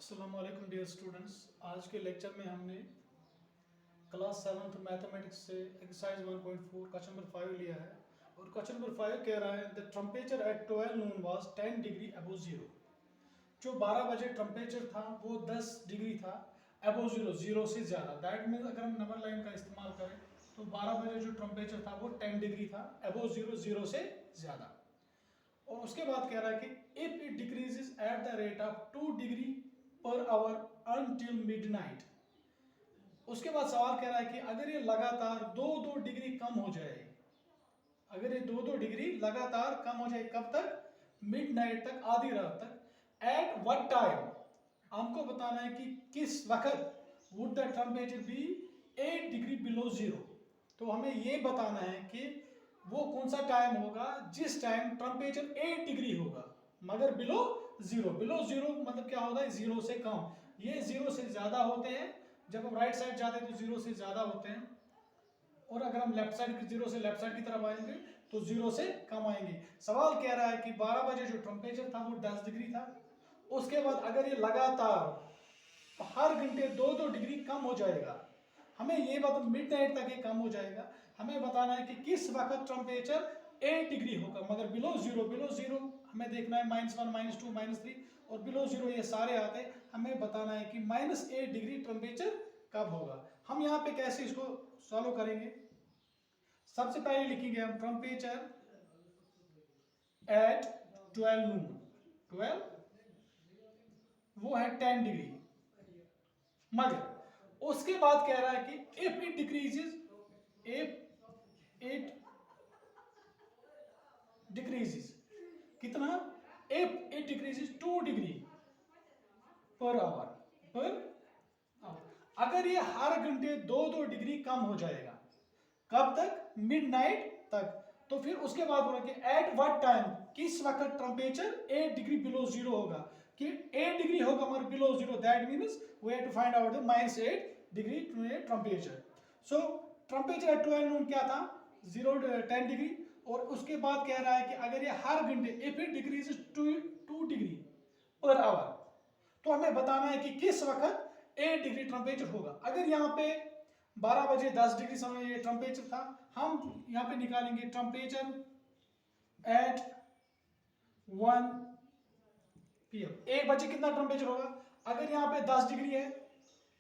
अस्सलाम वालेकुम dear students. आज के लेक्चर में हमने क्लास 7th मैथमेटिक्स से एक्सरसाइज 1.4 क्वेश्चन नंबर 5 लिया है और क्वेश्चन नंबर 5 कह रहा है the temperature at 12 Noon was 10 degree above zero. जो 12 बजे टेम्परेचर था वो 10 डिग्री था अबव जीरो, जीरो से ज़्यादा। दैट मीन्स अगर हम नंबर लाइन का इस्तेमाल करें तो 12 बजे जो टेम्परेचर था वो 10 डिग्री था अबव जीरो, जीरो से ज़्यादा। और उसके बाद कह रहा है कि if it decreases at the rate of 2 degree per hour until midnight. उसके बाद सवाल कह रहा है कि अगर ये लगातार 2-2 डिग्री कम हो जाए, अगर ये 2-2 डिग्री लगातार कम हो जाए, कब तक? मिडनाइट तक, आधी रात तक। एट व्हाट टाइम, हमको बताना है कि किस वक्त would the temperature be 8 degree below zero. तो हमें ये बताना है कि वो कौन सा टाइम होगा जिस टाइम टेम्परेचर 8 डिग्री होगा मगर बिलो जीरो। बिलो जीरो मतलब क्या होता है? जीरो से कम। ये जीरो से ज्यादा होते हैं, जब हम राइट साइड जाते हैं तो जीरो से ज्यादा होते हैं, और अगर हम लेफ्ट साइड, जीरो से लेफ्ट साइड की तरफ आएंगे तो जीरो से कम आएंगे। सवाल कह रहा है कि 12 बजे जो टेम्परेचर था वो 10 डिग्री था। उसके बाद अगर ये लगातार हर घंटे 2-2 डिग्री कम हो जाएगा, हमें ये बता, मिड नाइट तक ये कम हो जाएगा, हमें बताना है कि किस वक्त टेम्परेचर 8 डिग्री होगा मगर बिलो जीरो। बिलो जीरो हमें देखना है -1, -2, -3 और बिलो जीरो ये सारे आते हैं। हमें बताना है कि -8 डिग्री टेम्परेचर कब होगा। हम यहाँ पे कैसे इसको सॉल्व करेंगे? सबसे पहले लिखेंगे हम टेम्परेचर एट 12 नून। 12 वो है 10 डिग्री, मगर उसके बाद कह रहा है कि इफ इट डिक्रीजेस, कितना? If it decreases 2 degree per hour, अगर ये हर घंटे 2-2 डिग्री कम हो जाएगा, कब तक? मिडनाइट तक। तो फिर उसके बाद बोला कि एट व्हाट टाइम, किस वक्त टेम्परेचर 8 डिग्री बिलो जीरो होगा, कि 8 डिग्री होगा मगर below zero. That means we have to find out the -8 degree temperature. So temperature at 12 noon क्या था? 10 डिग्री। और उसके बाद कह रहा है कि अगर ये हर घंटे, if it decrease 2 degree per hour, तो हमें बताना है कि किस वक्त 8 डिग्री टेम्परेचर होगा। अगर यहाँ पे 12 बजे 10 डिग्री समय ये टेम्परेचर था, हम यहाँ पे निकालेंगे टेम्परेचर एट 1 PM। 1 बजे कितना टेम्परेचर होगा? अगर यहाँ पे 10 डिग्री है,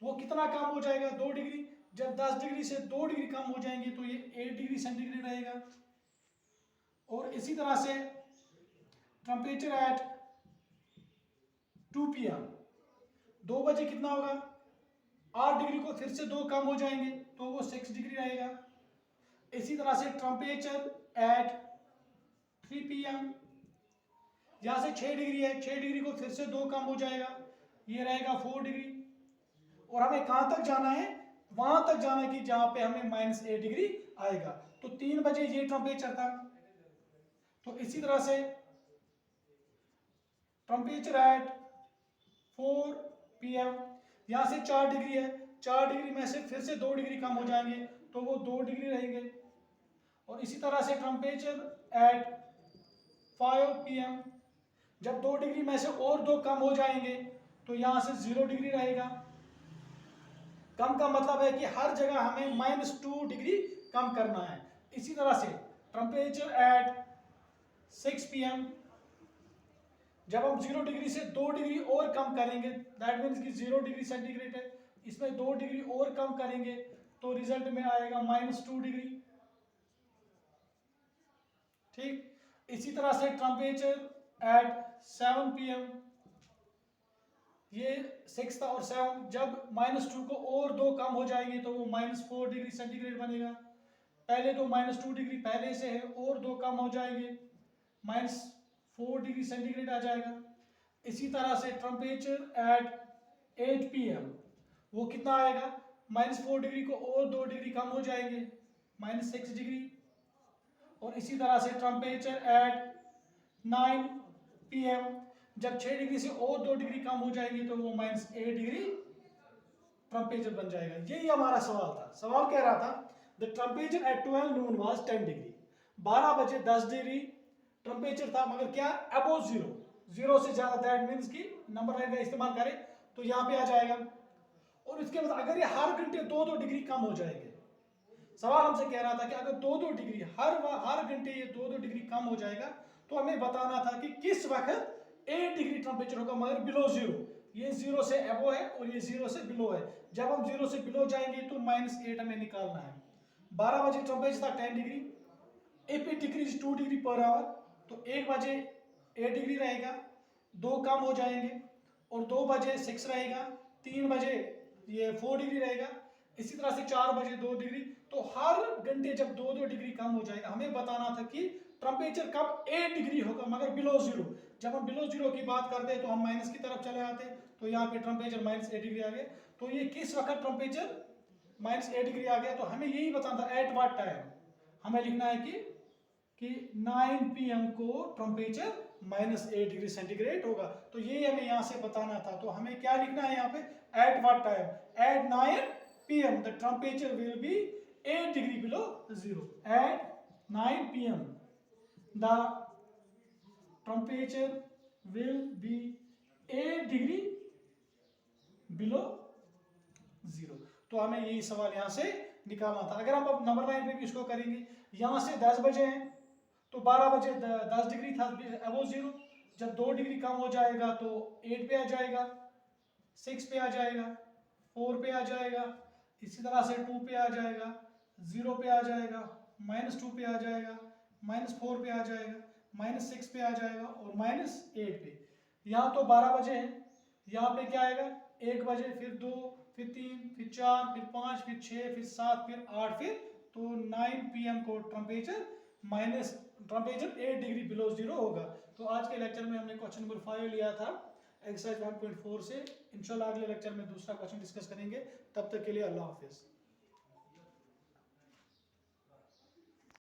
वो कितना कम हो जाएगा? 2 डिग्री। जब 10 डिग्री से 2 डिग्री कम हो जाएंगे तो ये 8 डिग्री सेंटीग्रेड रहेगा। और इसी तरह से टेम्परेचर एट 2 PM, 2 बजे कितना होगा? 8 डिग्री को फिर से 2 कम हो जाएंगे तो वो 6 डिग्री रहेगा। इसी तरह से टेम्परेचर एट 3 PM, यहां से 6 डिग्री है, 6 डिग्री को फिर से 2 कम हो जाएगा, ये रहेगा 4 डिग्री। और हमें कहां तक जाना है? वहां तक जाना है कि जहां पे हमें -8 डिग्री आएगा। तो 3 बजे ये टेम्परेचर था। तो इसी तरह से टेम्परेचर एट 4 PM, यहां से 4 डिग्री है, 4 डिग्री में से फिर से 2 डिग्री कम हो जाएंगे तो वो 2 डिग्री रहेंगे। और इसी तरह से टेम्परेचर एट 5 PM, जब 2 डिग्री में से और 2 कम हो जाएंगे तो यहां से 0 डिग्री रहेगा। कम का मतलब है कि हर जगह हमें -2 डिग्री कम करना है। इसी तरह से टेम्परेचर एट 6 PM, जब हम 0 डिग्री से 2 डिग्री और कम करेंगे, दैट मीन्स कि 0 डिग्री सेंटीग्रेड है, इसमें 2 डिग्री और कम करेंगे तो रिजल्ट में आएगा -2 डिग्री। ठीक। इसी तरह से टेम्परेचर एट 7 PM, ये 6 था और 7, जब -2 को और 2 कम हो जाएंगे तो वो -4 डिग्री सेंटीग्रेड बनेगा। पहले तो -2 डिग्री पहले से है और 2 कम हो जाएंगे, -4 डिग्री सेंटीग्रेड आ जाएगा। इसी तरह से टेम्परेचर एट 8 PM, वो कितना आएगा? -4 डिग्री को और 2 डिग्री कम हो जाएंगे, -6 डिग्री। और इसी तरह से टेम्परेचर एट 9 PM, जब 6 डिग्री से और 2 डिग्री कम हो जाएंगे तो वो -8 डिग्री टेम्परेचर बन जाएगा। यही हमारा सवाल था। सवाल कह रहा था the temperature at 12 Noon was 10 degree. 12 बजे 10 डिग्री टेम्परेचर था मगर क्या? अबव जीरो, जीरो से ज्यादा। दैट मीन्स कि नंबर लाइन का इस्तेमाल करें तो यहाँ पे आ जाएगा। और इसके बाद अगर ये हर घंटे 2-2 डिग्री कम हो जाएंगे, सवाल हमसे कह रहा था कि अगर 2-2 डिग्री हर घंटे ये 2-2 डिग्री कम हो जाएगा, तो हमें बताना था कि किस वक्त 8 डिग्री टेम्परेचर होगा मगर बिलो जीरो। ये 0 से अबो है और ये 0 से बिलो है। जब हम 0 से बिलो जाएंगे तो -8 हमें निकालना है। 12 बजे टेम्परेचर था 10 degree, if it decrease 2 degree per hour, तो 1 बजे 8 डिग्री रहेगा, 2 कम हो जाएंगे, और 2 बजे 6 रहेगा, 3 बजे ये 4 डिग्री रहेगा, इसी तरह से 4 बजे 2 डिग्री। तो हर घंटे जब 2-2 डिग्री कम हो जाएगा, हमें बताना था कि टेम्परेचर कब 8 डिग्री होगा मगर बिलो जीरो। जब हम बिलो जीरो की बात करते हैं तो हम माइनस की तरफ चले आते हैं, तो यहाँ पे टेम्परेचर -8 डिग्री आ गया। तो ये किस वक्त टेम्परेचर -8 डिग्री आ गया, तो हमें यही बताना था एट व्हाट टाइम। हमें लिखना है कि 9 PM को टेम्परेचर -8 डिग्री सेंटीग्रेड होगा। तो ये हमें यहाँ से बताना था। तो हमें क्या लिखना है यहाँ पे, at what time, at 9 PM the temperature will be 8 degree below zero. At 9 PM the temperature will be 8 degree below zero. तो हमें यही सवाल यहाँ से निकालना था। अगर हम अब नंबर 9 पे भी इसको करेंगे, यहाँ से 10 बजे हैं तो 12 बजे 10 डिग्री था अबो जीरो, जब 2 डिग्री कम हो जाएगा तो 8 पे आ जाएगा, 6 पे आ जाएगा, 4 पे आ जाएगा, इसी तरह से 2 पे आ जाएगा, 0 पे आ जाएगा, -2 पे आ जाएगा, -4 पे आ जाएगा, -6 पे आ जाएगा और -8 पे। यहाँ तो 12 बजे है, यहाँ पे क्या आएगा, 1 बजे, फिर 2, फिर 3, फिर 4, फिर 5, फिर 6, फिर 7, फिर 8, फिर तो 9 PM को टेम्परेचर 8 डिग्री बिलो जीरो होगा। तो आज के लेक्चर में हमने क्वेश्चन नंबर 5 लिया था एक्सरसाइज 1.4 से। इंशाल्लाह अगले लेक्चर में दूसरा क्वेश्चन डिस्कस करेंगे। तब तक के लिए अल्लाह हाफिज़।